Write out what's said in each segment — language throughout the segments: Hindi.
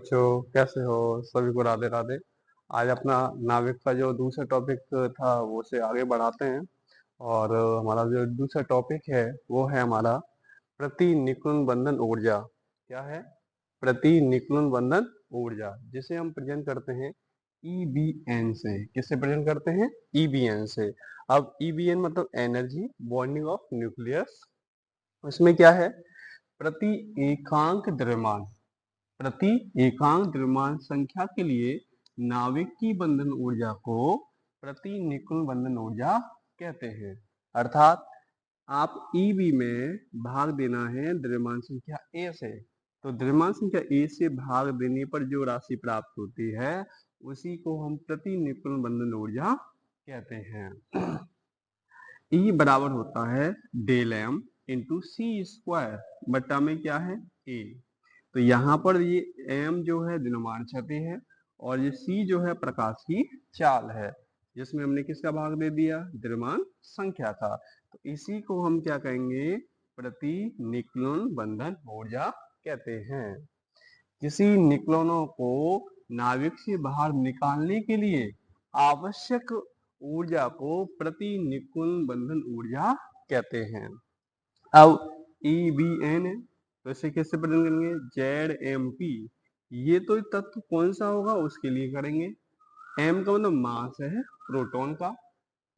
बच्चों कैसे हो? सभी को राधे राधे। आज अपना नाविक का जो दूसरा टॉपिक था वो से आगे बढ़ाते हैं। और हमारा जो दूसरा टॉपिक है वो है हमारा प्रति निकुंज बंधन ऊर्जा। क्या है? प्रति निकुंज बंधन ऊर्जा, जिसे हम प्रेजेंट करते हैं ईबीएन से। किससे प्रेजेंट करते हैं? ईबीएन से। अब ईबीएन मतलब एनर्जी बॉन्डिंग ऑफ न्यूक्लियस। उसमें क्या है? प्रति एकांक द्रव्यमान, प्रति एकांक द्रव्यमान संख्या के लिए नाविक की बंधन ऊर्जा को प्रति निकुंज बंधन ऊर्जा कहते हैं। अर्थात आप ईबी में भाग देना है द्रव्यमान संख्या ए से, तो द्रव्यमान संख्या ए से भाग देने पर जो राशि प्राप्त होती है उसी को हम प्रति निकुंज बंधन ऊर्जा कहते हैं। ई बराबर होता है डेल एम इंटू सी स्क्वायर बटा में क्या है? ए। तो यहाँ पर ये m जो है द्रव्यमान क्षति है और ये c जो है प्रकाश की चाल है, जिसमें हमने किसका भाग दे दिया? द्रव्यमान संख्या का। तो इसी को हम क्या कहेंगे? प्रति निक्लोन बंधन ऊर्जा कहते हैं। किसी निक्लोनों को नाविक से बाहर निकालने के लिए आवश्यक ऊर्जा को प्रति निकुंज बंधन ऊर्जा कहते हैं। अब EBN है, तो इसे कैसे प्रेजेंट करेंगे? ZMP। ये तो तत्व कौन सा होगा उसके लिए करेंगे। M का मतलब मास है प्रोटॉन का,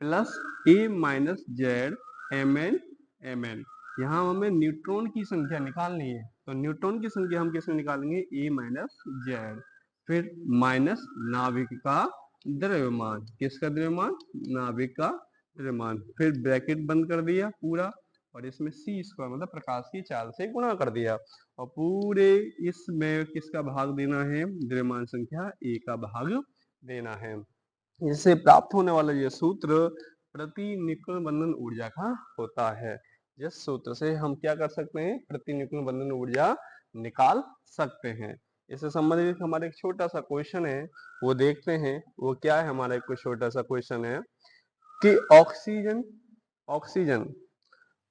plus A minus Z MN। यहाँ हमें न्यूट्रॉन की संख्या निकालनी है, तो न्यूट्रॉन की संख्या हम कैसे निकालेंगे? A माइनस जेड, फिर माइनस नाविक का द्रव्यमान। किसका द्रव्यमान? नाविक का द्रव्यमान। फिर ब्रैकेट बंद कर दिया पूरा, और इसमें सी स्क्वायर मतलब प्रकाश की चाल से गुणा कर दिया, और पूरे इसमें किसका भाग देना है? द्रव्यमान संख्या ए का भाग देना है। इससे प्राप्त होने वाला यह सूत्र प्रति निकुंज बंधन ऊर्जा का होता है। जिस सूत्र से हम क्या कर सकते हैं? प्रति निकुंज बंधन ऊर्जा निकाल सकते हैं। इससे संबंधित हमारा एक छोटा सा क्वेश्चन है, वो देखते हैं। वो क्या है? हमारा एक छोटा सा क्वेश्चन है कि ऑक्सीजन ऑक्सीजन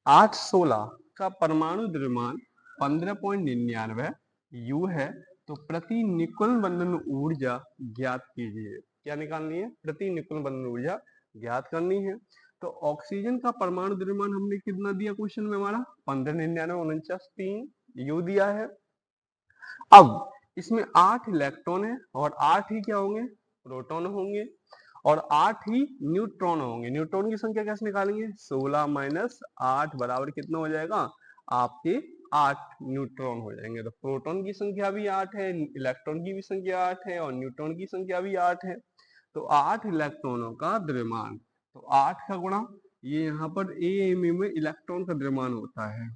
816 का परमाणु द्रव्यमान 15.99 U है, तो प्रति निकुंज बंधन ऊर्जा ज्ञात कीजिए। क्या निकालनी है? प्रति निकुंज बंधन ऊर्जा ज्ञात करनी है। तो ऑक्सीजन का परमाणु द्रव्यमान हमने कितना दिया क्वेश्चन में? हमारा 1599 U दिया है। अब इसमें 8 इलेक्ट्रॉन है और 8 ही क्या होंगे? प्रोटॉन होंगे, और 8 ही न्यूट्रॉन होंगे। न्यूट्रॉन की संख्या कैसे निकालेंगे? 16 माइनस 8 बराबर कितना हो जाएगा? आपके 8 न्यूट्रॉन हो जाएंगे। तो प्रोटॉन की संख्या भी 8 है, इलेक्ट्रॉन की भी संख्या 8 है, और न्यूट्रॉन की संख्या भी 8 है। तो 8 इलेक्ट्रॉनों का द्रव्यमान, तो 8 का गुणा, ये यहाँ पर AMU में इलेक्ट्रॉन का द्रव्यमान होता है।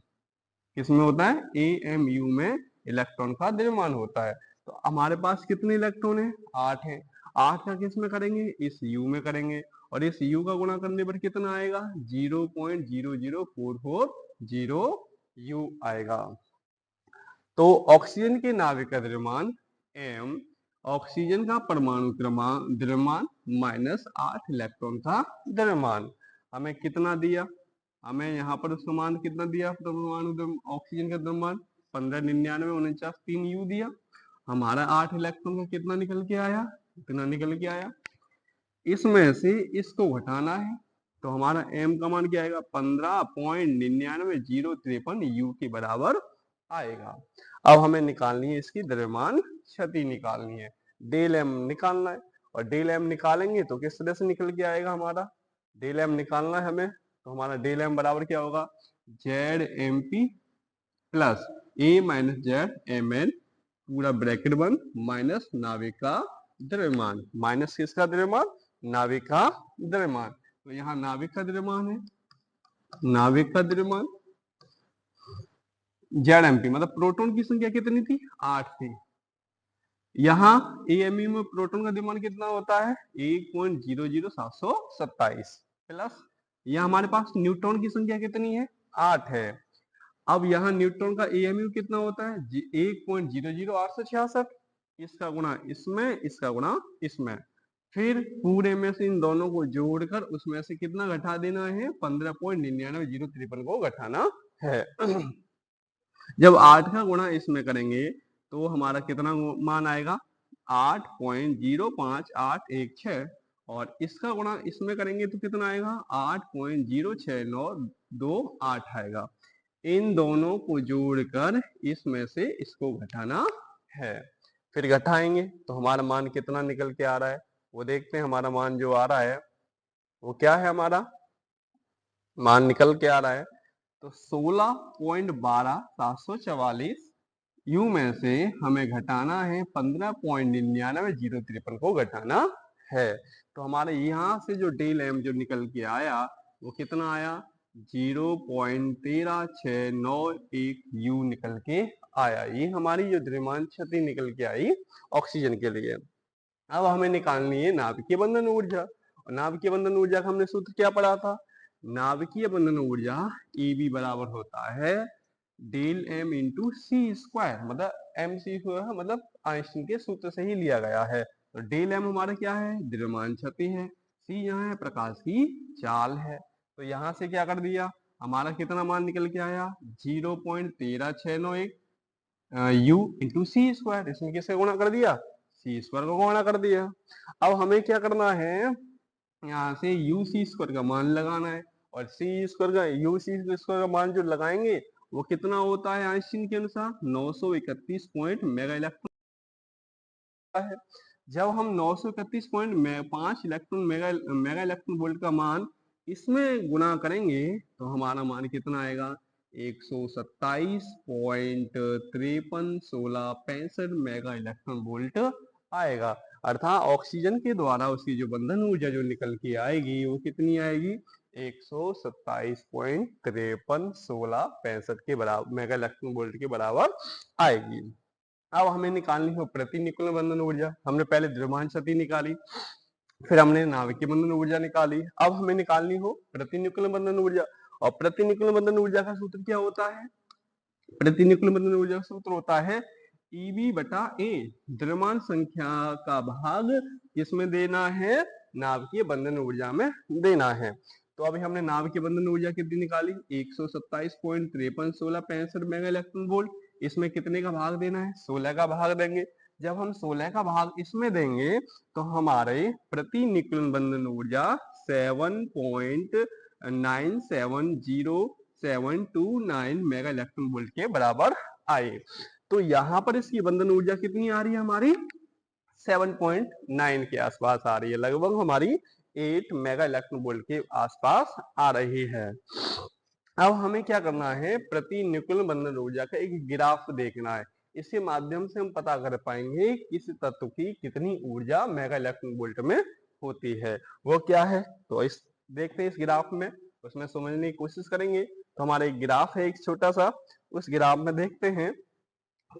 किसमें होता है? AMU में इलेक्ट्रॉन का द्रव्यमान होता है। तो हमारे पास कितने इलेक्ट्रॉन है? 8 है। 8 का किस में करेंगे? इस U में करेंगे, और इस U का गुणा करने पर कितना आएगा? 0.00440 U आएगा। तो ऑक्सीजन के नाभिक का द्रव्यमान m, ऑक्सीजन का परमाणु द्रव्यमान माइनस 8 इलेक्ट्रॉन का द्रव्यमान हमें कितना दिया? हमें यहाँ पर उसका मान कितना दिया? परमाणु ऑक्सीजन का द्रव्यमान 1599 3 U दिया। हमारा 8 इलेक्ट्रॉन का कितना निकल के आया? इतना निकल के आया। इसमें से इसको घटाना है, तो हमारा m का मान क्या आएगा? 15.99053 U के बराबर आएगा। अब हमें निकालनी है इसकी द्रव्यमान क्षति निकालनी है, डेल एम निकालना है। और डेल एम निकालेंगे तो किस तरह से निकल के आएगा? हमारा डेल एम निकालना है हमें, तो हमारा डेल एम बराबर क्या होगा? जेड एम पी प्लस ए माइनस जेड एम एन पूरा ब्रैकेट बंद, माइनस नाभिक का द्रव्यमान। माइनस किसका द्रव्यमान? नाभिक का द्रव्यमान। तो यहाँ नाभिक का द्रव्यमान है, नाभिक का द्रव्यमान जेड एम पी मतलब प्रोटॉन की संख्या कितनी थी? 8 थी। यहाँ AMU में प्रोटॉन का द्रव्यमान कितना होता है? 1.00727 प्लस यहाँ हमारे पास न्यूट्रॉन की संख्या कितनी है? 8 है। अब यहाँ न्यूट्रॉन का AMU कितना होता है? 1.00866। इसका गुणा इसमें, इसका गुणा इसमें, फिर पूरे में से इन दोनों को जोड़कर उसमें से कितना घटा देना है? 15.99053 को घटाना है। जब 8 का गुणा इसमें करेंगे तो हमारा कितना मान आएगा 8.05816 और इसका गुणा इसमें करेंगे तो कितना आएगा 8.06928 आएगा। इन दोनों को जोड़कर इसमें से इसको घटाना है। फिर घटाएंगे तो हमारा मान कितना निकल के आ रहा है वो देखते हैं। हमारा मान जो आ रहा है वो क्या है, हमारा मान निकल के आ रहा है तो 16.12744 यू में से हमें घटाना है 15.99 को घटाना है। तो हमारे यहाँ से जो डेल एम जो निकल के आया वो कितना आया 0.13691 यू निकल के आया। ये हमारी जो द्रव्यमान क्षति निकल के आई ऑक्सीजन के लिए। अब हमें निकालनी है नाभिकीय बंधन ऊर्जा। और नाभिकीय बंधन ऊर्जा का हमने सूत्र क्या पढ़ा था, नाभिकीय बंधन ऊर्जा Eb बराबर होता है डेल एम इंटू सी स्क्वायर, मतलब एम सी स्क्वायर मतलब आइंस्टीन के सूत्र से ही लिया गया है। तो डेल एम हमारा क्या है, द्रव्यमान क्षति है, सी यहाँ है प्रकाश की चाल है। तो यहाँ से क्या कर दिया, हमारा कितना मान निकल के आया 0.13691 यू इंटू सी स्क्वायर, इसमें किससे गुणा कर दिया, सी स्क्वायर को गुणा कर दिया। अब हमें क्या करना है, यहाँ से यू सी स्क्वायर का मान लगाना है और सी स्क्वायर का यू सी स्क्वायर का मान जो लगाएंगे वो कितना होता है आइंस्टीन के अनुसार 931 पॉइंट मेगा इलेक्ट्रॉन है। जब हम 931.5 इलेक्ट्रॉन मेगा इलेक्ट्रॉन वोल्ट का मान इसमें गुणा करेंगे तो हमारा मान कितना आएगा 127.531665 मेगा इलेक्ट्रॉन वोल्ट आएगा। अर्थात ऑक्सीजन के द्वारा उसकी जो बंधन ऊर्जा जो निकल के आएगी वो कितनी आएगी 127.531665 के बराबर मेगा इलेक्ट्रॉन वोल्ट के बराबर आएगी। अब हमें निकालनी हो प्रति निकुल बंधन ऊर्जा। हमने पहले द्रव्यमान क्षति निकाली, फिर हमने नाभिकीय बंधन ऊर्जा निकाली, अब हमें निकालनी हो प्रति निकुल बंधन ऊर्जा। और प्रति निकुल बंधन ऊर्जा का सूत्र क्या होता है, प्रति निकुल बंधन ऊर्जा का सूत्र होता है Eb बटा ए, द्रव्यमान संख्या का भाग किसमें देना है, नाभिकीय बंधन ऊर्जा में देना है। तो अभी हमने नाभिकीय बंधन ऊर्जा कितनी निकाली 127.531665 मेगा इलेक्ट्रॉन वोल्ट, इसमें कितने का भाग देना है 16 का भाग देंगे। जब हम 16 का भाग इसमें देंगे तो हमारे प्रति निकुल बंधन ऊर्जा 7.970729 मेगा इलेक्ट्रॉन वोल्ट के बराबर आए। तो यहाँ पर इसकी बंधन ऊर्जा कितनी आ रही है हमारी 7.9 के आसपास आ रही है, लगभग हमारी 8 मेगा इलेक्ट्रॉन वोल्ट के आसपास आ रही है। अब हमें क्या करना है, प्रति निकुल बंधन ऊर्जा का एक ग्राफ देखना है, इसके माध्यम से हम पता कर पाएंगे किस तत्व की कितनी ऊर्जा मेगा इलेक्ट्रॉन वोल्ट में होती है, वो क्या है। तो इस देखते हैं इस ग्राफ में, उसमें समझने की कोशिश करेंगे। तो हमारा एक ग्राफ है एक छोटा सा, उस ग्राफ में देखते हैं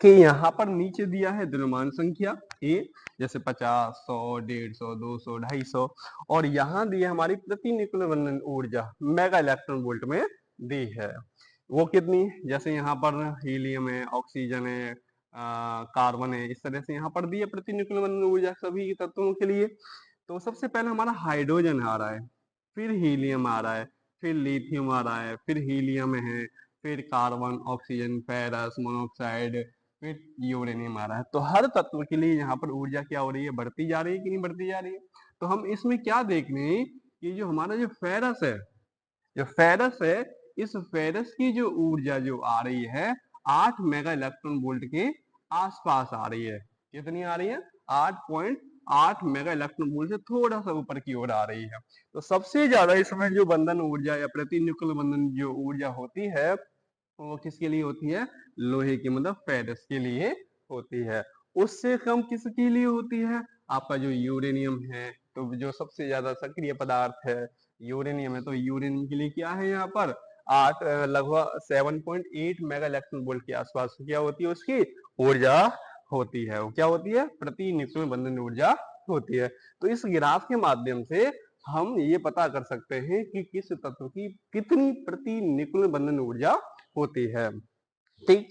कि यहाँ पर नीचे दिया है द्रव्यमान संख्या ए, जैसे 50, 100, 150, 200, 250, और यहाँ दी है हमारी प्रति निकुल बंधन ऊर्जा मेगा इलेक्ट्रॉन वोल्ट में दी है। वो कितनी, जैसे यहाँ पर हीलियम है, ऑक्सीजन है, कार्बन है, इस तरह से यहाँ पर दी है प्रति निकुल बंधन ऊर्जा सभी तत्वों के लिए। तो सबसे पहले हमारा हाइड्रोजन आ रहा है, फिर हीलियम आ रहा है, फिर लिथियम आ रहा है, फिर हीलियम है, फिर कार्बन, ऑक्सीजन, फेरस, मोनोऑक्साइड, फिर यूरेनियम आ रहा है। तो हर तत्व के लिए यहाँ पर ऊर्जा क्या हो रही है, बढ़ती जा रही है कि नहीं बढ़ती जा रही है। तो हम इसमें क्या देख रहे हैं कि जो हमारा जो फेरस है, जो फेरस है, इस फेरस की जो ऊर्जा जो आ रही है 8 मेगा इलेक्ट्रॉन वोल्ट के आसपास आ रही है। कितनी आ रही है 8.8 मेगा इलेक्ट्रॉन वोल्ट से थोड़ा सा ऊपर की ओर आ रही है। तो सबसे ज्यादा इसमें जो बंधन ऊर्जा या प्रति निकुल बंधन जो ऊर्जा होती है वो किसके लिए होती है, लोहे की मतलब फेरस के लिए होती है। उससे कम किसके लिए होती है, आपका जो यूरेनियम है, तो जो सबसे ज्यादा सक्रिय पदार्थ है यूरेनियम है, तो यूरेनियम के लिए क्या है यहाँ पर 8 लगभग 7.8 मेगा इलेक्ट्रॉन वोल्ट के आसपास क्या होती है, उसकी ऊर्जा होती है। वो क्या होती है, प्रति निकुल बंधन ऊर्जा होती है। तो इस ग्राफ के माध्यम से हम ये पता कर सकते हैं कि किस तत्व की कितनी प्रति निकुल बंधन ऊर्जा होती है। ठीक,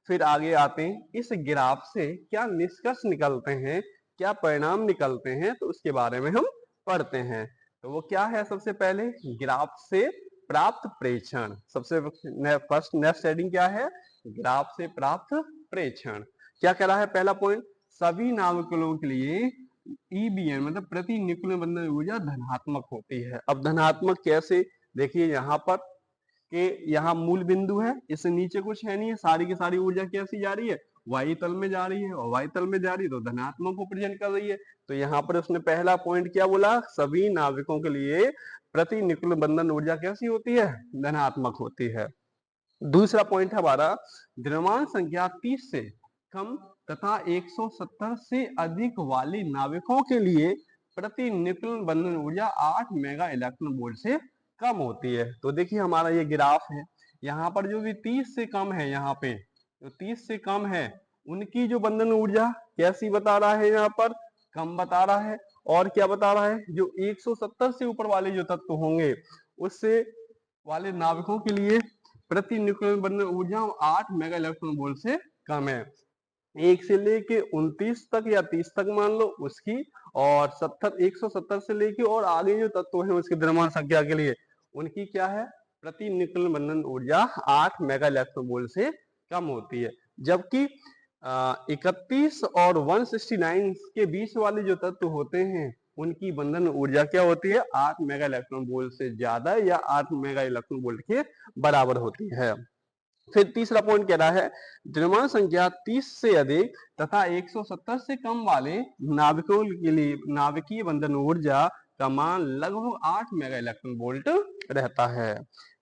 फिर आगे आते हैं, इस ग्राफ से क्या निष्कर्ष निकलते हैं, क्या परिणाम निकलते हैं, तो उसके बारे में हम पढ़ते हैं। तो वो क्या है, सबसे पहले ग्राफ से प्राप्त प्रेक्षण, सबसे फर्स्ट नेक्स्ट हेडिंग क्या है, ग्राफ से प्राप्त प्रेक्षण। क्या कह रहा है पहला पॉइंट, सभी नाविकों के लिए ईबीएन मतलब प्रति न्यूक्लियर बंधन ऊर्जा धनात्मक होती है। अब धनात्मक कैसे, देखिए यहाँ पर कि यहाँ मूल बिंदु है, इससे नीचे कुछ है नहीं है, सारी की सारी ऊर्जा कैसी जा रही है, वायु तल में जा रही है, और वायु तल में जा रही है तो धनात्मक को प्रेजेंट कर रही है। तो यहाँ पर उसने पहला पॉइंट क्या बोला, सभी नाविकों के लिए प्रति न्यूक्लियर बंधन ऊर्जा कैसी होती है, धनात्मक होती है। दूसरा पॉइंट है हमारा, द्रव्यमान संख्या 30 से कम तथा 170 से अधिक वाली नाविकों के लिए प्रति न्यूक्लियर बंधन ऊर्जा 8 मेगा इलेक्ट्रॉन वोल्ट से कम होती है। तो देखिए हमारा ये ग्राफ है, यहाँ पर जो भी 30 से कम है, यहाँ पे जो 30 से कम है उनकी जो बंधन ऊर्जा कैसी बता रहा है, यहाँ पर कम बता रहा है। और क्या बता रहा है, जो 170 से ऊपर वाले जो तत्व होंगे उससे वाले नाविकों के लिए प्रति न्यूक्लियर बंधन ऊर्जा 8 मेगा इलेक्ट्रॉन वोल्ट से कम है। 1 से लेके 29 तक या 30 तक मान लो उसकी, और 170 से लेके और आगे जो तत्व है उसके द्रव्यमान संख्या के लिए उनकी क्या है, प्रति न्यूक्लियर बंधन ऊर्जा 8 मेगा इलेक्ट्रॉन वोल्ट से कम होती है। जबकि 31 और 169 के बीच वाले जो तत्व होते हैं उनकी बंधन ऊर्जा क्या होती है, 8 मेगा इलेक्ट्रॉन वोल्ट से ज्यादा या 8 मेगा इलेक्ट्रॉन वोल्ट के बराबर होती है। फिर तीसरा पॉइंट कह रहा है, द्रव्यमान संख्या 30 से अधिक तथा 170 से कम वाले नाविकों के लिए नाभिकीय बंधन ऊर्जा का मान लगभग 8 मेगा इलेक्ट्रॉन वोल्ट रहता है।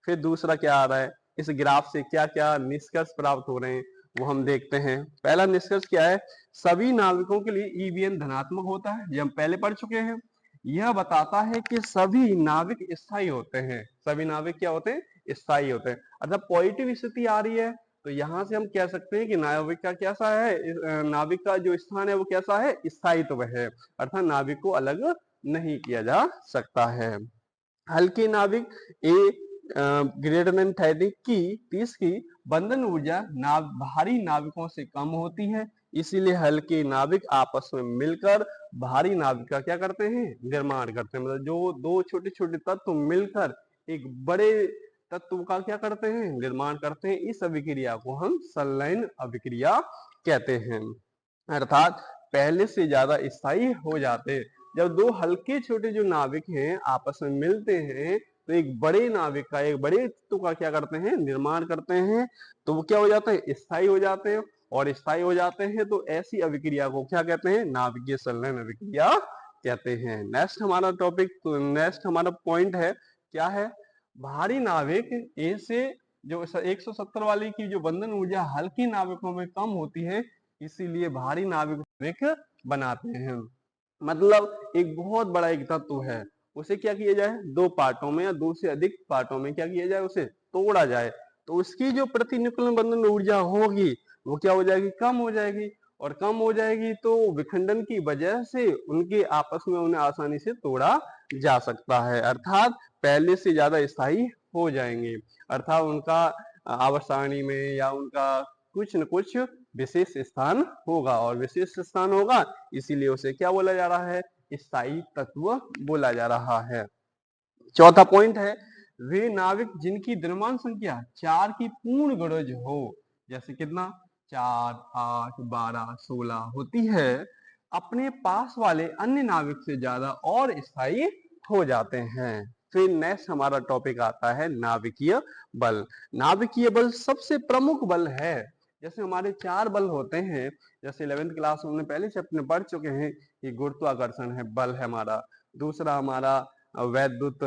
फिर दूसरा क्या आ रहा है, इस ग्राफ से क्या क्या निष्कर्ष प्राप्त हो रहे हैं वो हम देखते हैं। पहला निष्कर्ष क्या है, सभी नाविकों के लिए ईवीएन धनात्मक होता है, ये हम पहले पढ़ चुके हैं। यह बताता है कि सभी नाविक स्थायी होते हैं, सभी नाविक क्या होते हैं, स्थायी होते हैं। अर्थात पॉजिटिव स्थिति आ रही है तो यहाँ से हम कह सकते हैं कि नाविक का कैसा है, नाविक का जो स्थान है वो कैसा है, स्थायित्व है, अर्थात नाविक को अलग नहीं किया जा सकता है। हल्के नाविक ए ग्रेटर देन 30 की बंधन ऊर्जा भारी नाविकों से कम होती है, इसीलिए हल्के नाविक आपस में मिलकर भारी नाविक का क्या करते हैं, निर्माण करते हैं। मतलब जो दो छोटे छोटे तत्व मिलकर एक बड़े तत्व का क्या करते हैं, निर्माण करते हैं। इस अभिक्रिया को हम संलयन अभिक्रिया कहते हैं, अर्थात पहले से ज्यादा स्थायी हो जाते हैं। जब दो हल्के छोटे जो नाविक हैं आपस में मिलते हैं तो एक बड़े नाविक का, एक बड़े तत्व का क्या करते हैं, निर्माण करते हैं, तो वो क्या हो जाते हैं, स्थायी हो जाते हैं। और स्थायी हो जाते हैं तो ऐसी अभिक्रिया को क्या कहते हैं, नाभिकीय संलयन अभिक्रिया कहते हैं। नेक्स्ट हमारा टॉपिक, नेक्स्ट हमारा पॉइंट है, क्या है, भारी नाविक ए से जो 170 वाली की जो बंधन ऊर्जा हल्की नाविकों में कम होती है, इसीलिए भारी नाविक बनाते हैं। मतलब एक बहुत बड़ा एक तत्व है, उसे क्या किया जाए, दो पार्टों में या दो से अधिक पार्टों में क्या किया जाए, उसे तोड़ा जाए, तो उसकी जो प्रति न्यूक्लियर बंधन ऊर्जा होगी वो क्या हो जाएगी, कम हो जाएगी। और कम हो जाएगी तो विखंडन की वजह से उनके आपस में उन्हें आसानी से तोड़ा जा सकता है, अर्थात पहले से ज्यादा स्थायी हो जाएंगे, अर्थात उनका आवर्त सारणी में या उनका कुछ न कुछ विशेष स्थान होगा, और विशेष स्थान होगा इसीलिए उसे क्या बोला जा रहा है, स्थायी तत्व बोला जा रहा है। चौथा पॉइंट है, वे नाविक जिनकी द्रव्यमान संख्या 4 की पूर्ण गणज हो, जैसे कितना 4, 8, 12, 16 होती है, अपने पास वाले अन्य नाविक से ज्यादा और स्थायी हो जाते हैं। फिर नेक्स्ट हमारा टॉपिक आता है नाभिकीय बल। नाभिकीय बल सबसे प्रमुख बल है। जैसे हमारे 4 बल होते हैं, जैसे 11th क्लास में पहले चैप्टर में पढ़ चुके हैं कि गुरुत्वाकर्षण है, बल है हमारा, दूसरा हमारा वैद्युत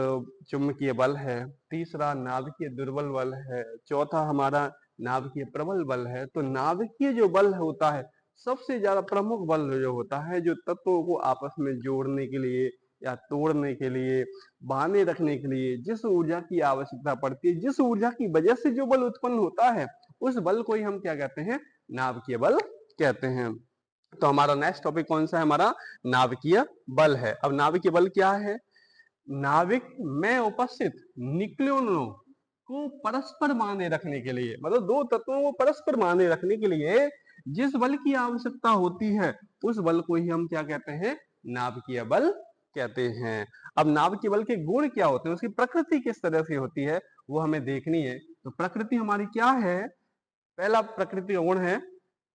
चुंबकीय बल है, तीसरा नाभिकीय दुर्बल बल है, चौथा हमारा नाभिकीय प्रबल बल है। तो नाभिकीय जो बल होता है सबसे ज्यादा प्रमुख बल जो होता है, जो तत्वों को आपस में जोड़ने के लिए या तोड़ने के लिए, बांधे रखने के लिए जिस ऊर्जा की आवश्यकता पड़ती है, जिस ऊर्जा की वजह से जो बल उत्पन्न होता है, उस बल को ही हम क्या कहते हैं, नाभिकीय बल कहते हैं। तो हमारा नेक्स्ट टॉपिक कौन सा है, हमारा नाभिकीय बल है। अब नाभिकीय बल क्या है, नाविक में उपस्थित न्यूक्लियनों को परस्पर बांधे रखने के लिए, मतलब दो तत्वों को परस्पर बांधे रखने के लिए जिस बल की आवश्यकता होती है उस बल को ही हम क्या कहते हैं, नाभिकीय बल कहते हैं। अब नाभिकीय बल के गुण क्या होते हैं, उसकी प्रकृति किस तरह से होती है वो हमें देखनी है। तो प्रकृति हमारी क्या है, पहला प्रकृति का गुण है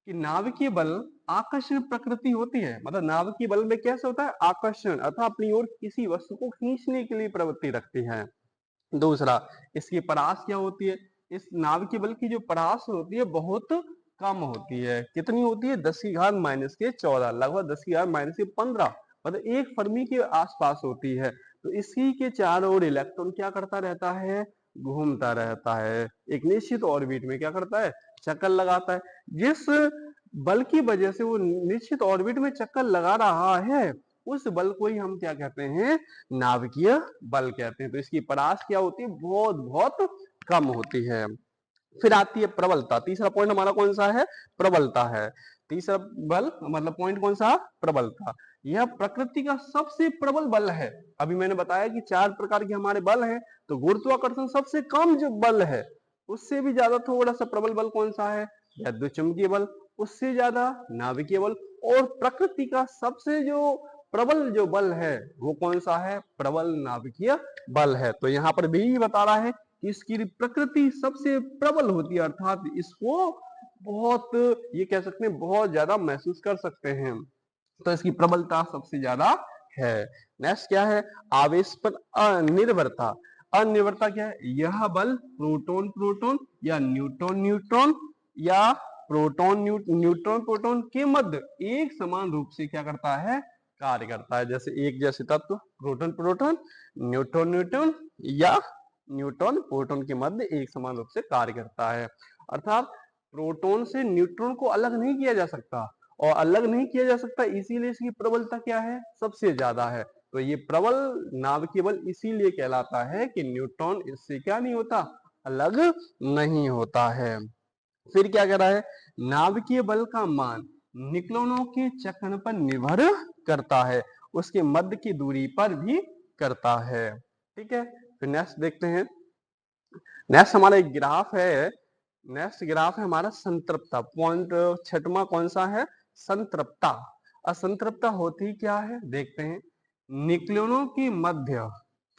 कि नाभिकीय बल आकर्षण प्रकृति होती है, मतलब नाभिकीय बल में कैसे होता है, आकर्षण अर्थात अपनी ओर किसी वस्तु को खींचने के लिए प्रवृत्ति रखती है। दूसरा, इसकी परास क्या होती है, इस नाभिकीय बल की जो परास होती है बहुत कम होती है। कितनी होती है, 10 की घात -14, लगभग 10 की घात -15, मतलब 1 फर्मी के आसपास होती है। तो इसी के चारों ओर इलेक्ट्रॉन क्या करता रहता है, घूमता रहता है, एक निश्चित ऑर्बिट में क्या करता है, चक्कर लगाता है। जिस बल की वजह से वो निश्चित ऑर्बिट में चक्कर लगा रहा है, उस बल को ही हम क्या कहते हैं, नाभिकीय बल कहते हैं। तो इसकी परास क्या होती है, बहुत बहुत कम होती है। फिर आती है प्रबलता। तीसरा पॉइंट हमारा कौन सा है, प्रबलता है। तीसरा बल मतलब पॉइंट कौन सा, प्रबलता। यह प्रकृति का सबसे प्रबल बल है। अभी मैंने बताया कि 4 प्रकार के हमारे बल हैं, तो गुरुत्वाकर्षण सबसे कम जो बल है, उससे भी ज्यादा थोड़ा सा प्रबल बल कौन सा है, विद्युतचुंबकीय बल, उससे ज्यादा नाभिकीय बल, और प्रकृति का सबसे जो प्रबल जो बल है वो कौन सा है, प्रबल नाभिकीय बल है। तो यहाँ पर भी बता रहा है कि इसकी प्रकृति सबसे प्रबल होती है, अर्थात इसको बहुत, ये कह सकते हैं बहुत ज्यादा महसूस कर सकते हैं, तो इसकी प्रबलता सबसे ज्यादा है। नेक्स्ट क्या है, आवेश पर अनिर्भरता। अनिर्भरता क्या है, यह बल प्रोटॉन प्रोटॉन या न्यूट्रॉन न्यूट्रॉन या प्रोटॉन न्यूट्रॉन प्रोटॉन के मध्य एक समान रूप से क्या करता है, कार्य करता है। जैसे एक जैसे तत्व प्रोटॉन प्रोटॉन, न्यूट्रॉन न्यूट्रॉन या न्यूट्रॉन प्रोटॉन के मध्य एक समान रूप से कार्य करता है। अर्थात प्रोटॉन से न्यूट्रॉन को अलग नहीं किया जा सकता, और अलग नहीं किया जा सकता इसीलिए इसकी प्रबलता क्या है, सबसे ज्यादा है। तो ये प्रबल नाभिकीय बल इसीलिए कहलाता है कि न्यूट्रॉन इससे क्या नहीं होता, अलग नहीं होता है। फिर क्या कह रहा है, नाभिकीय बल का मान न्यूक्लियनों के चक्रण पर निर्भर करता है, उसके मध्य की दूरी पर भी करता है। ठीक है, फिर नेक्स्ट देखते हैं। नेक्स्ट हमारा एक ग्राफ है, नेक्स्ट ग्राफ है हमारा संतृप्तता। पॉइंट छठवां कौन सा है, संतृप्तता। असंतृप्तता होती क्या है, देखते हैं। न्यूक्लियनों की मध्य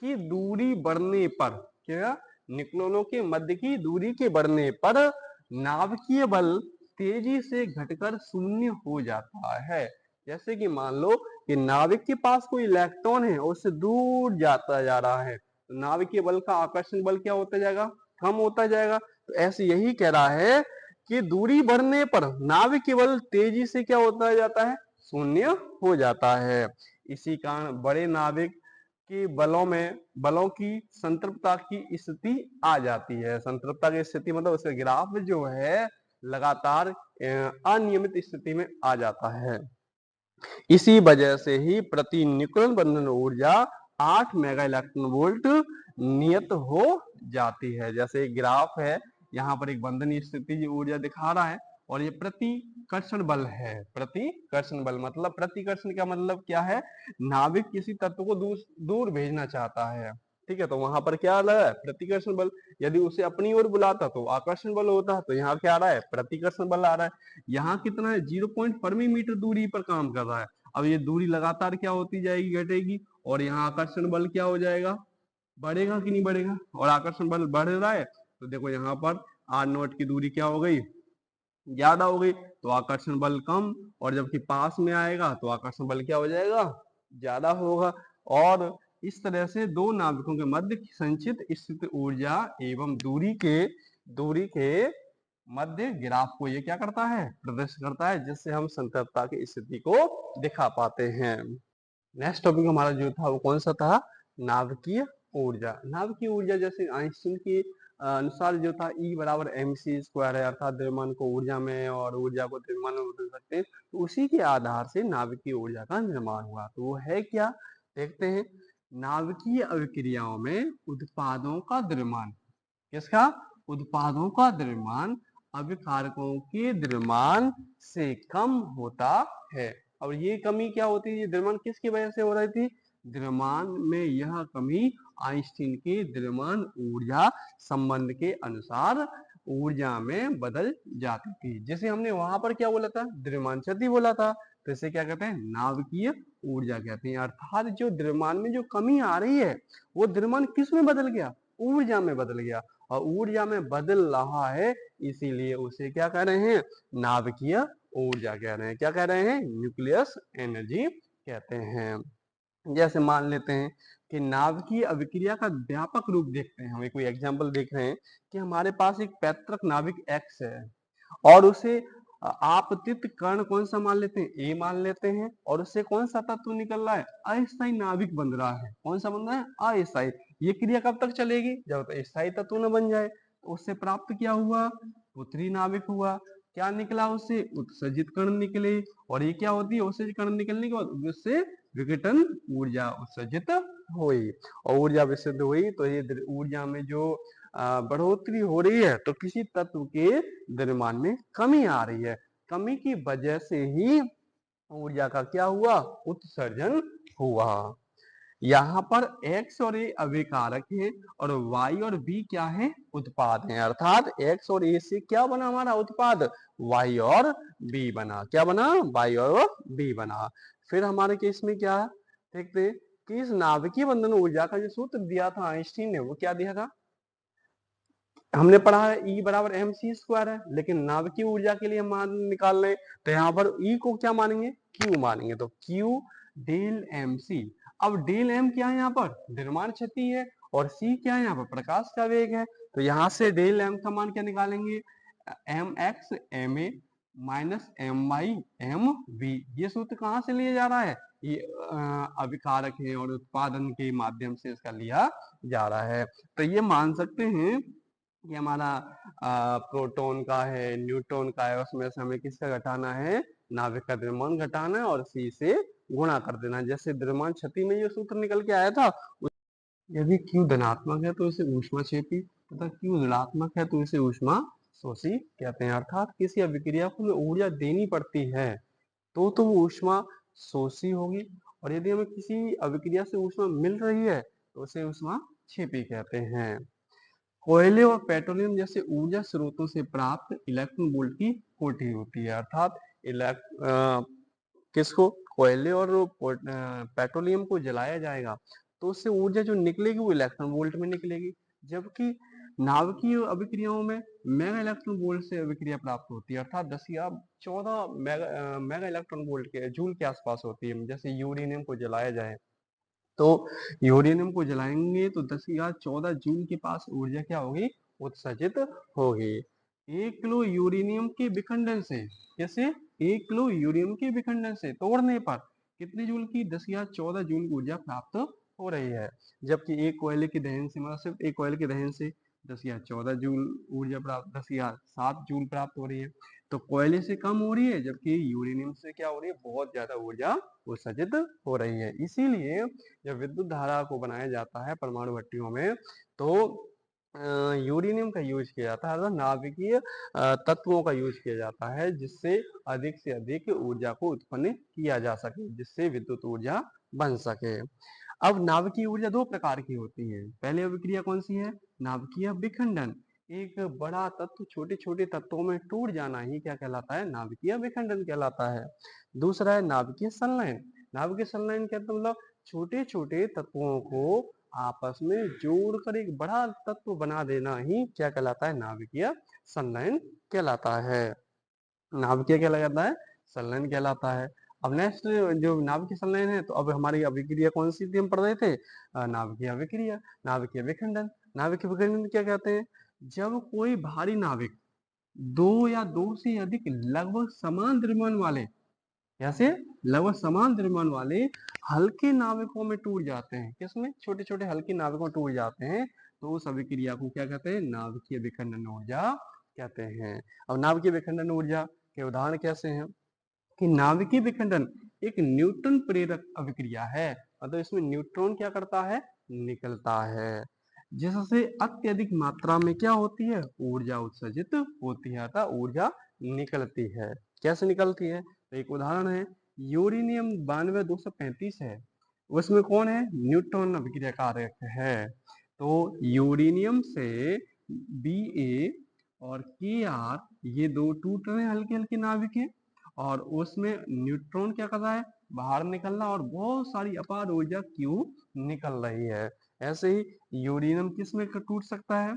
की दूरी बढ़ने पर, क्या, न्यूक्लियनों के मध्य की दूरी के बढ़ने पर नाभिकीय बल तेजी से घटकर शून्य हो जाता है। जैसे कि मान लो कि नाभिक के पास कोई इलेक्ट्रॉन है और उससे दूर जाता जा रहा है, तो नाभिकीय बल का आकर्षण बल क्या होता जाएगा, कम होता जाएगा। तो ऐसे यही कह रहा है कि दूरी बढ़ने पर नाभिकीय बल तेजी से क्या होता जाता है, शून्य हो जाता है। इसी कारण बड़े नाभिक की बलों की संतृप्तता की स्थिति आ जाती है। संतृप्तता की स्थिति मतलब उसका ग्राफ जो है लगातार अनियमित स्थिति में आ जाता है। इसी वजह से ही प्रति न्यूक्लियन बंधन ऊर्जा 8 मेगा इलेक्ट्रॉन वोल्ट नियत हो जाती है। जैसे एक ग्राफ है, यहाँ पर एक बंधन स्थिति ऊर्जा दिखा रहा है, और ये प्रतिकर्षण बल है। प्रतिकर्षण बल मतलब, प्रतिकर्षण का मतलब क्या है, नाभिक किसी तत्व को दूर भेजना चाहता है, ठीक है, तो वहां पर क्या लगा है, प्रतिकर्षण बल। यदि उसे अपनी ओर बुलाता तो आकर्षण बल होता, तो यहाँ क्या आ रहा है, प्रतिकर्षण बल आ रहा है। यहाँ कितना है, 0.फर्मी दूरी पर काम कर रहा है। अब ये दूरी लगातार क्या होती जाएगी, घटेगी, और यहाँ आकर्षण बल क्या हो जाएगा, बढ़ेगा कि नहीं बढ़ेगा। और आकर्षण बल बढ़ रहा है, तो देखो यहाँ पर r0 की दूरी क्या हो गई, ज्यादा हो गई, तो आकर्षण बल कम, और जबकि पास में आएगा तो आकर्षण बल क्या हो जाएगा, ज्यादा होगा। और इस तरह से दो नाभिकों के मध्य संचित स्थित ऊर्जा एवं दूरी के मध्य ग्राफ को ये क्या करता है, प्रदर्शित करता है, जिससे हम संतृप्तता की स्थिति को दिखा पाते हैं। नेक्स्ट टॉपिक हमारा जो था वो कौन सा था, नाभिकीय ऊर्जा। नाभिकीय ऊर्जा जैसे आइंस्टीन की अनुसार जो था E बराबर mc² है, अर्थात द्रव्यमान को ऊर्जा में और ऊर्जा को द्रव्यमान में बदल सकते हैं। तो उसी के आधार से नाभिकीय ऊर्जा का निर्माण हुआ। तो वो है क्या, देखते हैं। नाभिकीय अभिक्रियाओं में उत्पादों का द्रव्यमान, किसका, उत्पादों का द्रव्यमान अभिकारकों के द्रव्यमान से कम होता है। और ये कमी क्या होती है, ये द्रव्यमान किसकी वजह से हो रही थी, द्रव्यमान में यह कमी आइंस्टीन के द्रव्यमान ऊर्जा संबंध के अनुसार ऊर्जा में बदल जाती थी। जैसे हमने वहां पर क्या बोला था, द्रव्यमान क्षति बोला था, तो इसे क्या कहते हैं, नाभिकीय ऊर्जा कहते हैं। अर्थात जो द्रव्यमान में जो कमी आ रही है, वो द्रव्यमान किस में बदल गया, ऊर्जा में बदल गया। और ऊर्जा में बदल रहा है इसीलिए उसे क्या कह रहे हैं, नाभिकीय ऊर्जा कह रहे हैं। क्या कह रहे हैं, न्यूक्लियस एनर्जी कहते हैं। जैसे मान लेते हैं कि नाभिकीय अभिक्रिया का व्यापक रूप देखते हैं, हमें कोई एग्जाम्पल देख रहे हैं कि हमारे पास एक पैतृक नाभिक एक्स है और उसे आपतित कण कौन सा मान लेते हैं, ए मान लेते हैं, और उससे कौन सा तत्व निकल रहा है, अस्थायी नाभिक बन रहा है। कौन सा बन रहा है, अस्थायी। ये क्रिया कब तक चलेगी, जब तक स्थायी तत्व न बन जाए। तो उससे प्राप्त क्या हुआ, उत्तरी नाभिक हुआ। क्या निकला उससे, उत्सर्जित कण निकले। और ये क्या होती है, उत्सर्जित कण निकलने के बाद उससे विघटन ऊर्जा उत्सर्जित हुई, और ऊर्जा विसर्जित हुई तो ये ऊर्जा में जो बढ़ोतरी हो रही है, तो किसी तत्व के द्रव्यमान में कमी आ रही है। कमी की वजह से ही ऊर्जा का क्या हुआ, उत्सर्जन हुआ। यहाँ पर x और a अभिकारक है और y और b क्या है, उत्पाद है। अर्थात x और a से क्या बना हमारा उत्पाद, y और b बना। क्या बना, y और b बना। फिर हमारे केस में क्या देखते कि इस नाभिकीय बंधन ऊर्जा का जो सूत्र दिया था आइंस्टीन ने, वो क्या दिया था, हमने पढ़ा है E बराबर mc² है, लेकिन नाभिकीय ऊर्जा के लिए हम मान निकाल रहे हैं, तो यहाँ पर E को क्या मानेंगे, Q मानेंगे। तो Q डेल mc। अब डेल m क्या है, यहाँ पर द्रव्यमान क्षति है, और c क्या है, यहाँ पर प्रकाश का वेग है। तो यहाँ से डेल m का मान क्या निकालेंगे, mx ma minus my mv। ये सूत्र कहाँ से लिया जा रहा है, ये अभिकारक है और उत्पादन के माध्यम से इसका लिया जा रहा है। तो ये मान सकते हैं कि हमारा प्रोटॉन का है, न्यूट्रॉन का है, उसमें से हमें किसका घटाना है, नाभिक का द्रव्यमान घटाना है और c से गुणा कर देना। जैसे द्रव्यमान क्षति में ये सूत्र निकल के आया था, यदि Q धनात्मक है तो इसे ऊष्माक्षेपी तथा Q ऋणात्मक है तो इसे ऊष्मा शोषी कहते हैं। अर्थात किसी अभिक्रिया को हमें ऊर्जा देनी पड़ती है तो वो ऊष्मा शोषी होगी, और यदि हमें किसी अभिक्रिया से ऊष्मा मिल रही है तो उसे ऊष्मा क्षेपी कहते हैं। कोयले और पेट्रोलियम जैसे ऊर्जा स्रोतों से प्राप्त इलेक्ट्रॉन वोल्ट की कोटि होती है। अर्थात किसको, कोयले और पेट्रोलियम को जलाया जाएगा तो उससे ऊर्जा जो निकलेगी वो इलेक्ट्रॉन वोल्ट में निकलेगी, जबकि नाभिकीय अभिक्रियाओं में मेगा इलेक्ट्रॉन वोल्ट से अभिक्रिया प्राप्त होती है। अर्थात 1014 मेगा इलेक्ट्रॉन वोल्ट के जूल के आसपास होती है। जैसे यूरेनियम को जलाया जाए तो यूरेनियम को जलाएंगे तो 1014 जूल के पास ऊर्जा क्या होगी, उत्सर्जित होगी। 1 किलो यूरेनियम के विखंडन से, कैसे, 1 किलो यूरेनियम के विखंडन से तोड़ने पर कितने जूल की, 1014 जूल की ऊर्जा प्राप्त हो रही है। जबकि एक कोयले के दहन से, मतलब सिर्फ एक कोयले के दहन से 1014 जूल ऊर्जा प्राप्त, 1007 जूल प्राप्त हो रही है। तो कोयले से कम हो रही है, जबकि यूरेनियम से क्या हो रही है, बहुत ज्यादा ऊर्जा उत्सर्जित हो रही है। इसीलिए जब विद्युत धारा को बनाया जाता है परमाणु भट्टियों में, तो यूरेनियम का यूज किया जाता है, नाभिकीय तत्वों का यूज किया जाता है, जिससे अधिक से अधिक ऊर्जा को उत्पन्न किया जा सके, जिससे विद्युत ऊर्जा बन सके। अब नाभिकीय ऊर्जा दो प्रकार की होती है। पहले अभिक्रिया कौन सी है, नाभिकीय विखंडन। एक बड़ा तत्व छोटे छोटे तत्वों में टूट जाना ही क्या कहलाता है, नाभिकीय विखंडन कहलाता है। दूसरा है नाभिकीय संलयन। नाभिकीय संलयन कहते मतलब छोटे छोटे तत्वों को आपस में जोड़कर एक बड़ा तत्व बना देना ही क्या कहलाता है, नाभिकीय संलयन कहलाता है। नाभिकीय क्या कहलाता है, संलयन कहलाता है। अब नेक्स्ट जो नाभिकीय संलयन है, तो अब हमारी अभिक्रिया कौन सी थी, हम पढ़ रहे थे नाभिकीय अभिक्रिया, नाभिकीय विखंडन। नाभिकीय विखंडन क्या कहते हैं, जब कोई भारी नाभिक दो या दो से अधिक लगभग समान द्रव्यमान वाले, ऐसे लगभग समान द्रव्यमान वाले हल्के नाविकों में टूट जाते हैं। किसमें, छोटे छोटे हल्के नाविकों में टूट जाते हैं, तो उस अभिक्रिया को क्या कहते हैं, नाभिकीय विखंडन ऊर्जा कहते हैं। अब नाभिकीय विखंडन ऊर्जा के उदाहरण कैसे हैं, कि नाभिकीय विखंडन एक न्यूट्रॉन प्रेरक अभिक्रिया है। मतलब इसमें न्यूट्रॉन क्या करता है, निकलता है, जिससे अत्यधिक मात्रा में क्या होती है, ऊर्जा उत्सर्जित होती है, अर्थात ऊर्जा निकलती है। कैसे निकलती है, तो एक उदाहरण है यूरेनियम 92235 है, उसमें कौन है, न्यूट्रॉन अभिक्रिया कारक है। तो यूरेनियम से Ba और Kr ये दो टूट रहे हैं, हल्के हल्के नाभिक है, और उसमें न्यूट्रॉन क्या कर रहा है, बाहर निकलना, और बहुत सारी अपार ऊर्जा क्यों निकल रही है। ऐसे ही यूरेनियम किस में टूट सकता है,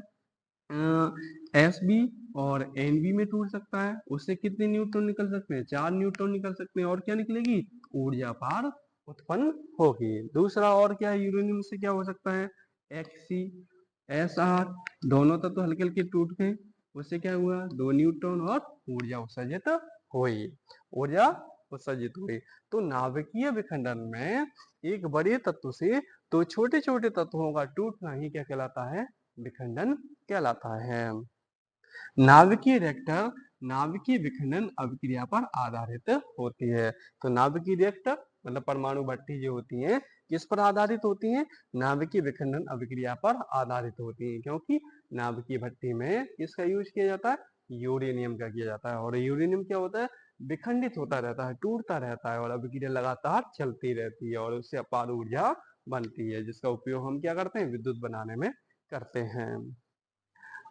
एस बी और एन बी में टूट सकता है। उससे कितने न्यूट्रॉन निकल सकते हैं? 4 न्यूट्रॉन निकल सकते हैं। और क्या निकलेगी? ऊर्जा पार उत्पन्न होगी। दूसरा और क्या है? यूरेनियम से क्या हो सकता है? एक्स सी एस आर, दोनों तत्व हल्के हल्के टूट गए, उससे क्या हुआ? 2 न्यूट्रॉन और ऊर्जा उत्सर्जित हुई। ऊर्जा उत्सर्जित हुई। तो नाभिकीय विखंडन में एक बड़े तत्व से 2 छोटे छोटे तत्वों का टूटना ही क्या कहलाता है? विखंडन कहलाता है। नाभिकीय रिएक्टर नाभिकीय विखंडन अभिक्रिया पर आधारित होती है। तो नाभिकीय रिएक्टर मतलब परमाणु भट्टी जो होती हैं, किस पर आधारित होती हैं? नाभिकीय विखंडन अभिक्रिया पर आधारित होती हैं, क्योंकि नाभिकीय भट्टी में किसका यूज किया जाता है? यूरेनियम का किया जाता है। और यूरेनियम क्या होता है? विखंडित होता रहता है, टूटता रहता है, और अभिक्रिया लगातार चलती रहती है और उससे अपार ऊर्जा बनती है, जिसका उपयोग हम क्या करते हैं? विद्युत बनाने में करते हैं।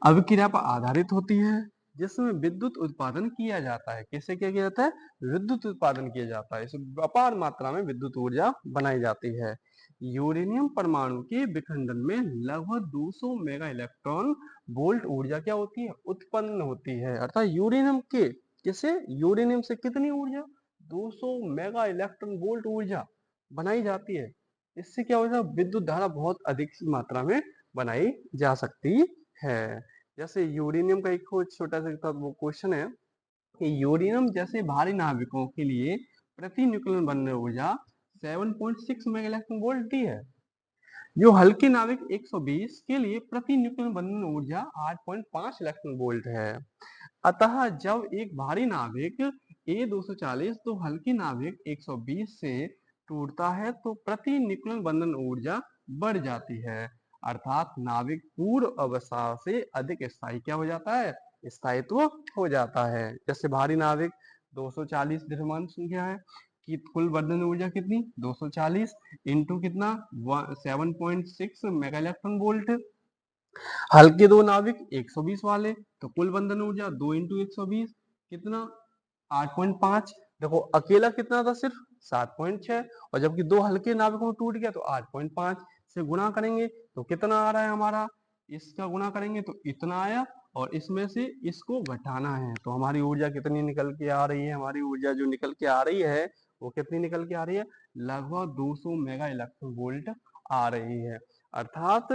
अभिक्रिया पर आधारित होती है, जिसमें विद्युत उत्पादन किया जाता है। किससे क्या किया जाता है? विद्युत उत्पादन किया जाता है। इसमें अपार मात्रा में विद्युत ऊर्जा बनाई जाती है। यूरेनियम परमाणु के विखंडन में लगभग 200 मेगा इलेक्ट्रॉन वोल्ट ऊर्जा क्या होती है? उत्पन्न होती है। अर्थात यूरेनियम के किसे? यूरेनियम से कितनी ऊर्जा? 200 मेगा इलेक्ट्रॉन वोल्ट ऊर्जा बनाई जाती है। इससे क्या होता है? विद्युत धारा बहुत अधिक मात्रा में बनाई जा सकती है। जैसे यूरेनियम का एक और छोटा सा वो क्वेश्चन है कि यूरेनियम जैसे भारी नाभिकों के लिए प्रति न्यूक्लियन बनने ऊर्जा 7.6 मेगा इलेक्ट्रॉन वोल्ट दी है। जो हल्के नाभिक 120 के लिए प्रति न्यूक्लियन बनन ऊर्जा 8.5 इलेक्ट्रॉन वोल्ट है। अतः जब एक भारी नाभिक A240 तो हल्के नाभिक 120 से टूटता है तो प्रति न्यूक्लियन बंधन ऊर्जा बढ़ जाती है। अर्थात नाभिक पूर्व अवस्था से अधिक स्थायी क्या हो जाता है? स्थायित्व हो जाता है। जैसे भारी नाभिक 240 द्रव्यमान संख्या है कि कुल बंधन ऊर्जा कितनी? 240 इंटू कितना? 7.6 मेगा इलेक्ट्रॉन वोल्ट। हल्के दो नाविक 120 वाले तो कुल बंधन ऊर्जा 2 इंटू 120 कितना? 8.5। देखो अकेला कितना था? सिर्फ 7.6, और जबकि दो हल्के नाविकों में टूट गया तो 8.5 से गुणा करेंगे तो कितना आ रहा है हमारा? इसका गुणा करेंगे तो इतना आया, और इसमें से इसको घटाना है तो हमारी ऊर्जा कितनी निकल के आ रही है? हमारी ऊर्जा जो निकल के आ रही है वो कितनी निकल के आ रही है? लगभग 200 मेगा इलेक्ट्रॉन वोल्ट आ रही है। अर्थात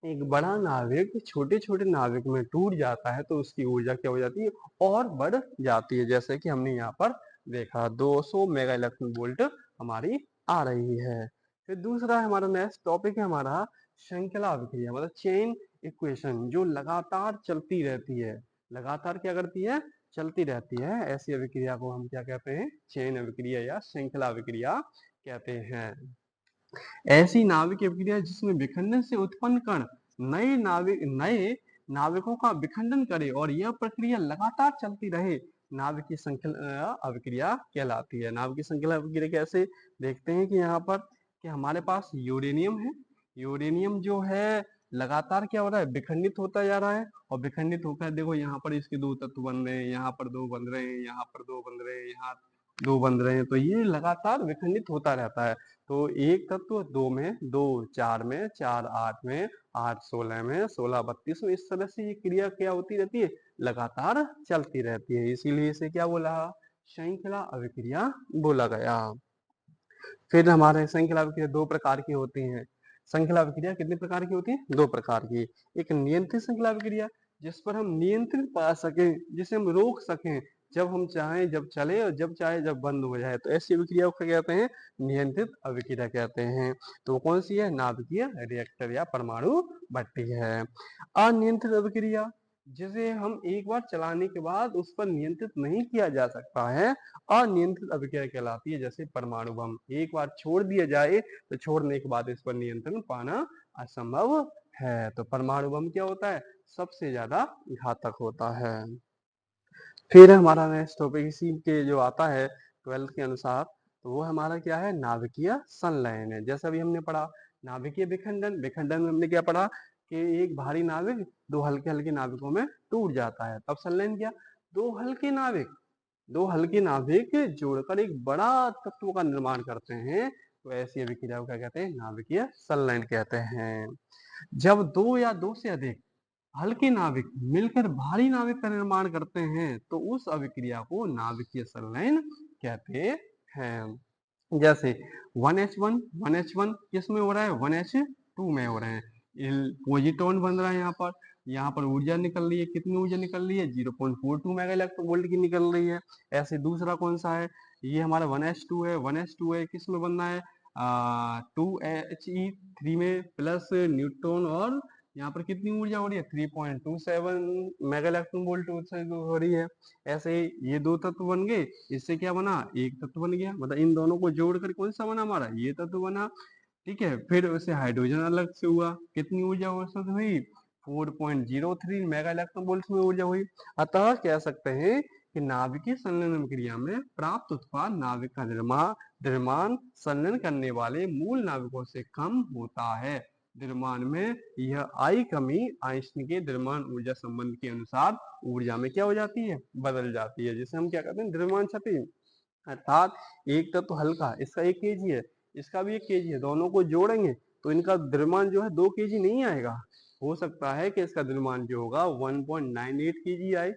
एक बड़ा नाविक छोटे छोटे नाविक में टूट जाता है तो उसकी ऊर्जा क्या हो जाती है? और बढ़ जाती है। जैसे कि हमने यहाँ पर देखा 200 मेगा इलेक्ट्रॉन वोल्ट हमारी आ रही है। फिर दूसरा हमारा नेक्स्ट टॉपिक है हमारा श्रृंखला अभिक्रिया, मतलब चेन इक्वेशन, जो लगातार चलती रहती है। लगातार क्या करती है? चलती रहती है। ऐसी अभिक्रिया को हम क्या कहते हैं? चेन अभिक्रिया या श्रृंखला अभिक्रिया कहते हैं। ऐसी नाभिक अभिक्रिया जिसमें विखंडन से उत्पन्न कण नए नाविकों का विखंडन करे और यह प्रक्रिया लगातार चलती रहे, नाभिकीय श्रृंखला अभिक्रिया कहलाती है। नाभिकीय श्रृंखला अभिक्रिया कैसे? देखते हैं कि यहाँ पर कि हमारे पास यूरेनियम है। यूरेनियम जो है लगातार क्या हो रहा है? विखंडित होता जा रहा है, और विखंडित होकर देखो यहाँ पर इसके दो तत्व बन रहे हैं, यहाँ पर दो बन रहे हैं, यहाँ पर दो बन रहे हैं, यहाँ दो बन रहे हैं, तो ये लगातार विखंडित होता रहता है। तो एक तत्व 2 में, 2 4 में, 4 8 में, 8 16 में, 16 32 में, इस तरह से ये क्रिया क्या होती रहती है? लगातार चलती रहती है। इसीलिए इसे क्या बोला? श्रृंखला अभिक्रिया बोला गया। फिर हमारे श्रृंखला अभिक्रिया दो प्रकार की होती हैं। श्रृंखला अभिक्रिया कितने प्रकार की होती है? दो प्रकार की। एक नियंत्रित श्रृंखला अभिक्रिया, जिस पर हम नियंत्रित पा सकें, जिसे हम रोक सकें, जब हम चाहें जब चले और जब चाहे जब बंद हो जाए, तो ऐसी अभिक्रिया को क्या कहते हैं? नियंत्रित अभिक्रिया कहते हैं। तो कौन सी है? नाभिकीय रिएक्टर या परमाणु भट्टी है। अनियंत्रित अभिक्रिया, जिसे हम एक बार चलाने के बाद उस पर नियंत्रित नहीं किया जा सकता है, अनियंत्रित अभिक्रिया कहलाती है। जैसे परमाणु बम, एक बार छोड़ दिया जाए तो छोड़ने के बाद इस पर नियंत्रण पाना असंभव है। तो परमाणु बम क्या होता है? सबसे ज्यादा घातक होता है। फिर हमारा नेक्स्ट टॉपिक इसी के जो आता है 12th के अनुसार, तो वो हमारा क्या है? नाभिकीय संलयन है। जैसा अभी हमने पढ़ा नाभिकीय विखंडन, विखंडन में हमने क्या पढ़ा कि एक भारी नाविक दो हल्के हल्के नाविकों में टूट जाता है। तब संलयन क्या? दो हल्के नाभिक जोड़कर एक बड़ा तत्व का निर्माण करते हैं, तो ऐसी अभिक्रिया को क्या कहते हैं? नाभिकीय संलयन कहते हैं। जब दो या दो से अधिक हल्के नाविक मिलकर भारी नाविक का निर्माण करते हैं तो उस अभिक्रिया को नाभिकीय संलयन कहते हैं। जैसे 1H1 किस में हो रहा है, 1H2 में हो रहे हैं, पोजिट्रॉन बन रहा है यहाँ पर ऊर्जा निकल रही है, कितनी ऊर्जा निकल रही है, 0.42 मेगा इलेक्ट्रॉन वोल्ट की निकल रही है। ऐसे दूसरा कौन सा है, ये हमारा 1H2 है, किस में बनना है, 2He3 में प्लस न्यूट्रॉन, और यहाँ पर कितनी ऊर्जा हो रही है, 3.27 मेगा इलेक्ट्रॉन वोल्ट हो रही है। ऐसे ये दो तत्व बन गए, इससे क्या बना, एक तत्व बन गया, मतलब इन दोनों को जोड़कर कौन सा बना हमारा, ये तत्व बना। ठीक है, फिर उसे हाइड्रोजन अलग से हुआ, कितनी ऊर्जा हुई, 4.03 मेगा इलेक्ट्रॉन वोल्ट में ऊर्जा हुई। अतः कह सकते हैं कि नाभिकीय संलयन क्रिया में प्राप्त उत्पाद नाभिक का द्रव्यमान संलयन करने वाले मूल नाविकों से कम होता है। द्रव्यमान में यह आई कमी आइंस्टीन के द्रव्यमान ऊर्जा संबंध के अनुसार ऊर्जा में क्या हो जाती है, बदल जाती है, जिसे हम क्या कहते हैं, द्रव्यमान क्षति। अर्थात एक तत्व हल्का, इसका 1 kg है, इसका भी 1 kg है, दोनों को जोड़ेंगे तो इनका द्रव्यमान जो है 2 kg नहीं आएगा, हो सकता है कि इसका द्रव्यमान जो होगा 1.98 kg आए।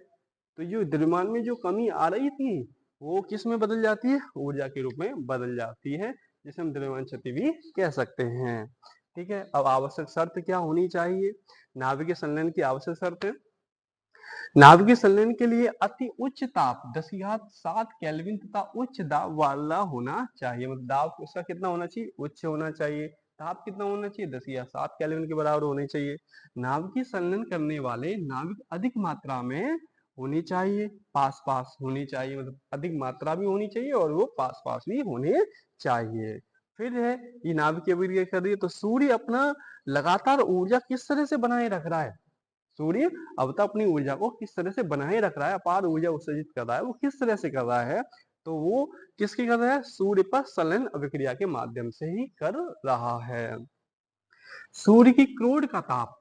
तो जो द्रव्यमान में जो कमी आ रही थी वो किस में बदल जाती है, ऊर्जा के रूप में बदल जाती है, जिसे हम द्रव्यमान क्षति भी कह सकते हैं। ठीक है, अब आवश्यक शर्त क्या होनी चाहिए, नाभिकीय संलयन की आवश्यक शर्त है, नाभिकीय संलयन के लिए अति उच्च ताप 10⁷ केल्विन तथा उच्च दाब वाला होना चाहिए, मतलब दाब उसका कितना होना चाहिए, उच्च होना चाहिए, ताप कितना होना चाहिए, 10⁷ केल्विन के बराबर होने चाहिए। नाभिकीय संलयन करने वाले नाभिक अधिक मात्रा में होनी चाहिए, पास पास होनी चाहिए, मतलब अधिक मात्रा भी होनी चाहिए और वो पास पास भी होने चाहिए। फिर है, ये नाभिकीय अभिक्रिया कर रही है तो सूर्य अपना लगातार ऊर्जा किस तरह से बनाए रख रहा है, सूर्य अब तक अपनी ऊर्जा को किस तरह से बनाए रख रहा है, अपार ऊर्जा उत्सर्जित कर रहा है, वो किस तरह से कर रहा है, तो वो किसकी कर रहा है, सूर्य पर संलयन अभिक्रिया के माध्यम से ही कर रहा है। सूर्य की क्रोड का ताप,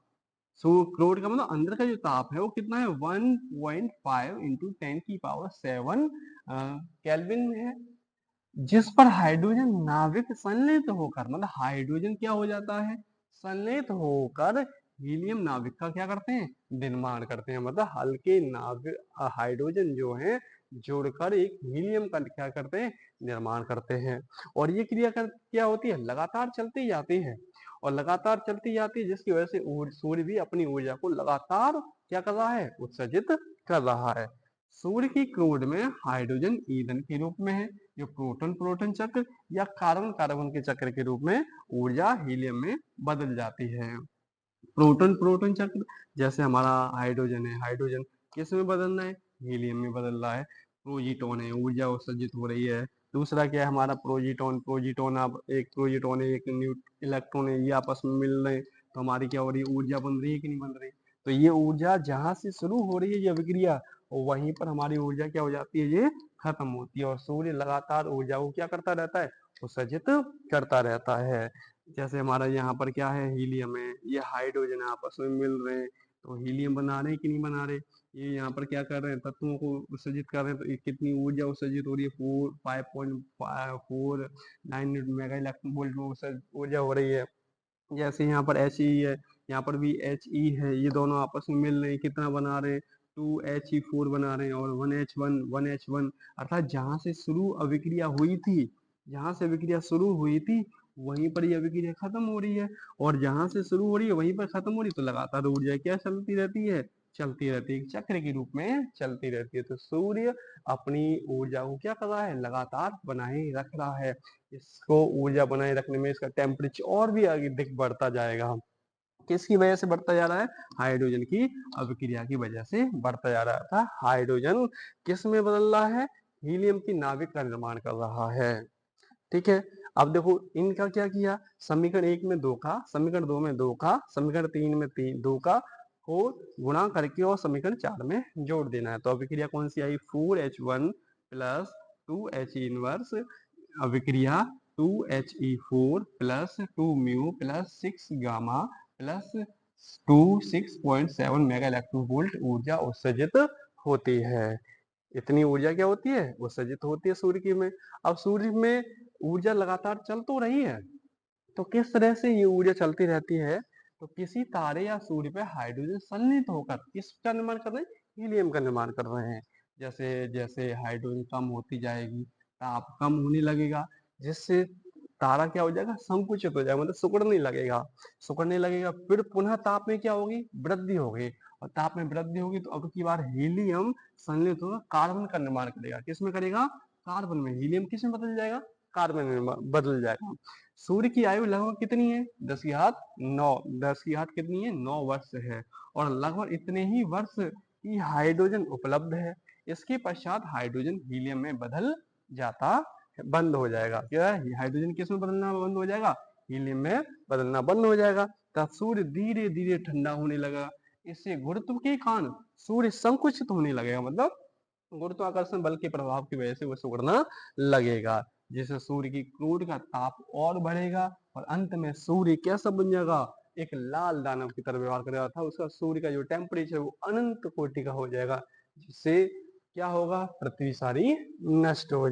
क्रोड का मतलब अंदर का जो ताप है वो कितना है, 1.5 इंटू 10⁷ केल्विन है, जिस पर हाइड्रोजन नाभिक संलयित होकर, मतलब हाइड्रोजन क्या हो जाता है, संलयित होकर हीलियम नाभिक का क्या करते हैं, निर्माण करते हैं, मतलब हल्के नाभिक हाइड्रोजन जो है जोड़कर एक हीलियम का क्या करते हैं, निर्माण करते हैं। और ये क्रिया क्या होती है, लगातार चलती जाती है, और लगातार चलती जाती है, जिसकी वजह से सूर्य भी अपनी ऊर्जा को लगातार क्या कर रहा है, उत्सर्जित कर रहा है। सूर्य की क्रोड में हाइड्रोजन ईंधन के रूप में है, जो प्रोटॉन प्रोटॉन चक्र या कार्बन कार्बन के चक्र के रूप में ऊर्जा हीलियम में बदल जाती है। प्रोटॉन प्रोटॉन चक्र, जैसे हमारा हाइड्रोजन है, हाइड्रोजन किस में बदलना है, हीलियम में बदल रहा है, प्रोजीटॉन है, ऊर्जा उत्सर्जित हो रही है। दूसरा क्या है हमारा प्रोजीटॉन, प्रोजीटॉन अब एक प्रोजीटॉन है, एक इलेक्ट्रॉन है, ये आपस में मिल रहे हैं तो हमारी क्या हो रही है, ऊर्जा बन रही है कि नहीं बन रही। तो ये ऊर्जा जहां से शुरू हो रही है ये अभिक्रिया, वहीं पर हमारी ऊर्जा क्या हो जाती है, ये खत्म होती है, और सूर्य लगातार ऊर्जा को क्या करता रहता है, उत्सर्जित करता रहता है। जैसे हमारा यहाँ पर क्या है, हीलियम है, ये हाइड्रोजन आपस में मिल रहे हैं तो हीलियम बना रहे हैं कि नहीं बना रहे, ये यहाँ पर क्या कर रहे हैं, तत्वों को उत्सर्जित कर रहे हैं, तो ये कितनी ऊर्जा उत्सर्जित हो रही है, 5.49 मेगा इलेक्ट्रॉन वोल्ट में ऊर्जा हो रही है। जैसे यहाँ पर He है, यहाँ पर भी He है, ये दोनों आपस में मिल रहे हैं, कितना बना रहे हैं, 2He4 बना रहे हैं, और 1H1 अर्थात जहाँ से शुरू अभिक्रिया हुई थी, जहाँ से अभिक्रिया शुरू हुई थी वहीं पर ये अभिक्रिया खत्म हो रही है, और जहाँ से शुरू हो रही है वहीं पर खत्म हो रही है, तो लगातार ऊर्जा क्या चलती रहती है, चलती रहती है, चक्र के रूप में चलती रहती है। तो सूर्य अपनी ऊर्जा को क्या कर रहा है, लगातार बनाए रख रहा है, इसको ऊर्जा बनाए रखने में इसका टेम्परेचर और भी आगे दिख बढ़ता जाएगा, किसकी वजह से बढ़ता जा रहा है, हाइड्रोजन की अभिक्रिया की वजह से बढ़ता जा रहा था। हाइड्रोजन किस में बदल रहा है, हीलियम की नाभिक का निर्माण कर रहा है। ठीक है, अब देखो इनका क्या किया, समीकरण 1 में 2 का, समीकरण 2 में 2 का, समीकरण 3 में 2 का को गुणा करके और समीकरण 4 में जोड़ देना है। तो अभिक्रिया कौन सी आई, 4H1 प्लस 2He इनवर्स, अभिक्रिया 2He4 plus 2 mu plus 6 gamma plus 6.7 mega electron volt ऊर्जा उत्सर्जित होती है। इतनी ऊर्जा क्या होती है, उत्सर्जित होती है सूर्य की में। अब सूर्य में ऊर्जा लगातार चल तो रही है, तो किस तरह से ये ऊर्जा चलती रहती है, तो किसी तारे या सूर्य पे हाइड्रोजन संनिहित होकर किसका निर्माण कर रहे हैं? हीलियम का निर्माण कर रहे हैं। जैसे जैसे हाइड्रोजन कम होती जाएगी, ताप कम होने लगेगा, जिससे तारा क्या हो जाएगा? संकुचित हो जाएगा, मतलब सिकुड़ने लगेगा। सिकुड़ने लगेगा, फिर पुनः ताप में क्या होगी? वृद्धि होगी, और ताप में वृद्धि होगी तो अब की बार हीलियम संनिहित होकर कार्बन का निर्माण करेगा। किसमें करेगा? कार्बन में। हीलियम किसमें बदल जाएगा? कार्बन में बदल जाएगा। सूर्य की आयु लगभग कितनी है? 10⁻9। 10⁻9 कितनी है? 9 वर्ष है। और लगभग इतने ही वर्ष की हाइड्रोजन उपलब्ध है। इसके पश्चात हाइड्रोजन हीलियम में बदल जाता बंद हो जाएगा। क्या है? हाइड्रोजन किस में बदलना बंद हो जाएगा? हीलियम में बदलना बंद हो जाएगा। तब सूर्य धीरे धीरे ठंडा होने लगा। इससे गुरुत्व के कारण सूर्य संकुचित होने लगेगा, मतलब गुरुत्वाकर्षण बल के प्रभाव की वजह से वो सिकुड़ना लगेगा, जिससे सूर्य की क्रोध का ताप और बढ़ेगा और अंत में सूर्य कैसा बन जाएगा? एक लाल दानव की तरह व्यवहार करेगा था। उसका सूर्य का जो टेम्परेचर वो अनंत कोटि का हो जाएगा, जिससे क्या होगा? पृथ्वी सारी नष्ट हो